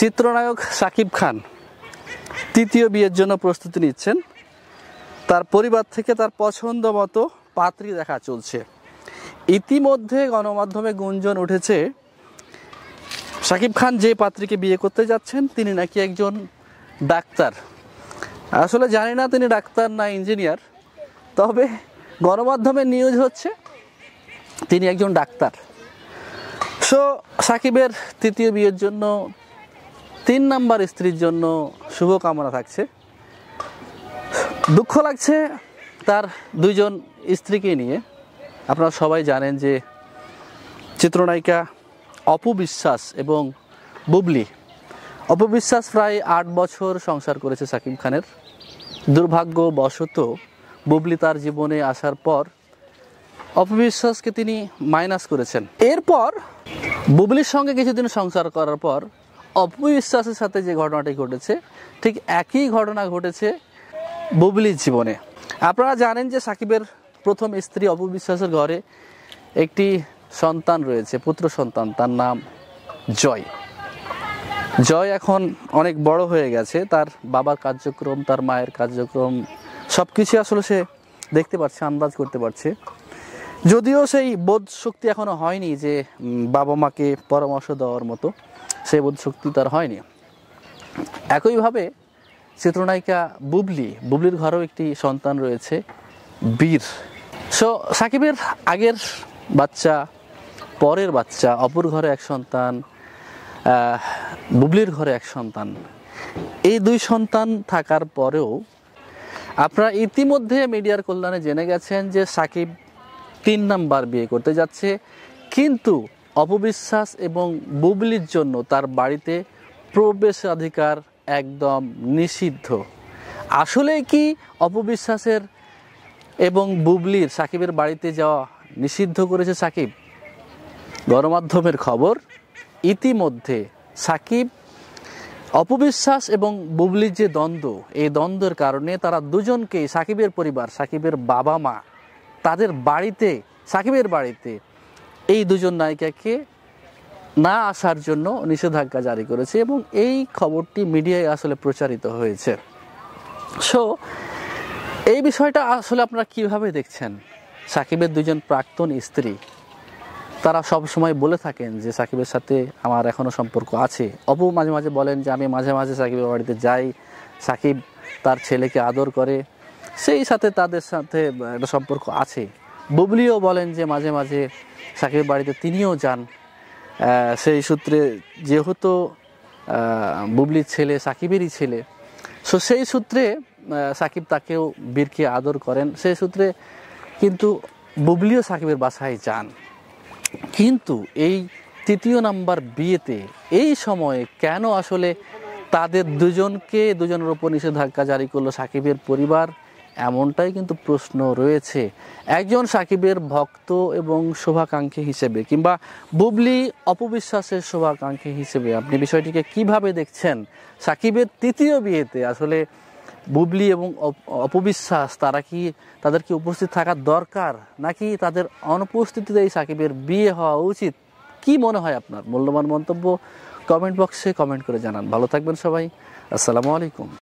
চিত্রনায়ক শাকিব খান তৃতীয় বিয়ের জন্য প্রস্তুতি নিচ্ছেন। তার পরিবার থেকে তার পছন্দ মতো পাত্রী দেখা চলছে। ইতিমধ্যে গণমাধ্যমে গুঞ্জন উঠেছে শাকিব খান যে পাত্রীকে বিয়ে করতে যাচ্ছেন তিনি নাকি একজন ডাক্তার। আসলে জানি না তিনি ডাক্তার না ইঞ্জিনিয়ার, তবে গণমাধ্যমে নিউজ হচ্ছে তিনি একজন ডাক্তার। সো শাকিবের তৃতীয় বিয়ের জন্য 3 নাম্বার স্ত্রীর জন্য শুভকামনা থাকছে। দুঃখ লাগছে তার 2 জন স্ত্রীকে নিয়ে। আপনারা সবাই জানেন যে চিত্রনায়িকা অপু বিশ্বাস এবং বুবলি। অপু বিশ্বাস প্রায় 8 বছর সংসার করেছে শাকিব খানের। দুর্ভাগ্যবশত বুবলি তার জীবনে আসার পর অপু বিশ্বাসকে তিনি মাইনাস করেছেন। এরপর বুবলির সঙ্গে কিছুদিন সংসার করার পর অপু বিশ্বাসের সাথে যে ঘটনাটি ঘটেছে ঠিক একই ঘটনা ঘটেছে বুবলির জীবনে। আপনারা জানেন যে শাকিবের প্রথম স্ত্রী অপু বিশ্বাসের ঘরে একটি সন্তান রয়েছে, পুত্র সন্তান, তার নাম জয়। জয় এখন অনেক বড় হয়ে গেছে। তার বাবার কার্যক্রম, তার মায়ের কার্যক্রম সব কিছু আসলে সে দেখতে পাচ্ছে, আন্দাজ করতে পারছে। যদিও সেই বোধ শক্তি এখনো হয়নি যে বাবা মাকে পরামর্শ দেওয়ার মতো, সেই বোধ শক্তি তার হয়নি। একইভাবে চিত্রনায়িকা বুবলির ঘরেও একটি সন্তান রয়েছে, বীর। সো শাকিবের আগের বাচ্চা, পরের বাচ্চা, অপুর ঘরে এক সন্তান, বুবলির ঘরে এক সন্তান। এই 2 সন্তান থাকার পরেও আপনারা ইতিমধ্যে মিডিয়ার কল্যাণে জেনে গেছেন যে শাকিব 3 নাম্বার বিয়ে করতে যাচ্ছে, কিন্তু অপু বিশ্বাস এবং বুবলির জন্য তার বাড়িতে প্রবেশাধিকার একদম নিষিদ্ধ। আসলে কি অপু বিশ্বাসের এবং বুবলির শাকিবের বাড়িতে যাওয়া নিষিদ্ধ করেছে শাকিব? গণমাধ্যমের খবর, ইতিমধ্যে শাকিব, অপু বিশ্বাস এবং বুবলির যে দ্বন্দ্ব, এই দ্বন্দ্বের কারণে তারা দুজনকেই, শাকিবের পরিবার, শাকিবের বাবা মা, তাদের বাড়িতে, শাকিবের বাড়িতে এই 2 জন নায়িকাকে না আসার জন্য নিষেধাজ্ঞা জারি করেছে এবং এই খবরটি মিডিয়ায় আসলে প্রচারিত হয়েছে। সো এই বিষয়টা আসলে আপনারা কিভাবে দেখছেন? শাকিবের 2 জন প্রাক্তন স্ত্রী তারা সব সময় বলে থাকেন যে শাকিবের সাথে আমার এখনো সম্পর্ক আছে। অপু মাঝে মাঝে বলেন যে আমি মাঝে মাঝে শাকিবের বাড়িতে যাই, শাকিব তার ছেলেকে আদর করে, সেই সাথে তাদের সাথে একটা সম্পর্ক আছে। বুবলিও বলেন যে মাঝে মাঝে শাকিবের বাড়িতে তিনিও যান। সেই সূত্রে, যেহেতু বুবলির ছেলে শাকিবেরই ছেলে, সো সেই সূত্রে শাকিব তাকেও, বীরকে আদর করেন। সেই সূত্রে কিন্তু বুবলিও শাকিবের বাসায় যান। কিন্তু এই 3য় নাম্বার বিয়েতে এই সময়ে কেন আসলে তাদের 2 জনের উপর নিষেধাজ্ঞা জারি করলো শাকিবের পরিবার? এমনটাই কিন্তু প্রশ্ন রয়েছে। একজন শাকিবের ভক্ত এবং শুভাকাঙ্ক্ষী হিসেবে, কিংবা বুবলি অপু বিশ্বাসের শুভাকাঙ্ক্ষী হিসেবে আপনি বিষয়টিকে কিভাবে দেখছেন? শাকিবের 3য় বিয়েতে আসলে বুবলি এবং অপু বিশ্বাস তাদের কি উপস্থিত থাকা দরকার, নাকি তাদের অনুপস্থিতিতেই শাকিবের বিয়ে হওয়া উচিত? কি মনে হয় আপনার? মূল্যবান মন্তব্য কমেন্ট বক্সে কমেন্ট করে জানান। ভালো থাকবেন সবাই। আসসালামু আলাইকুম।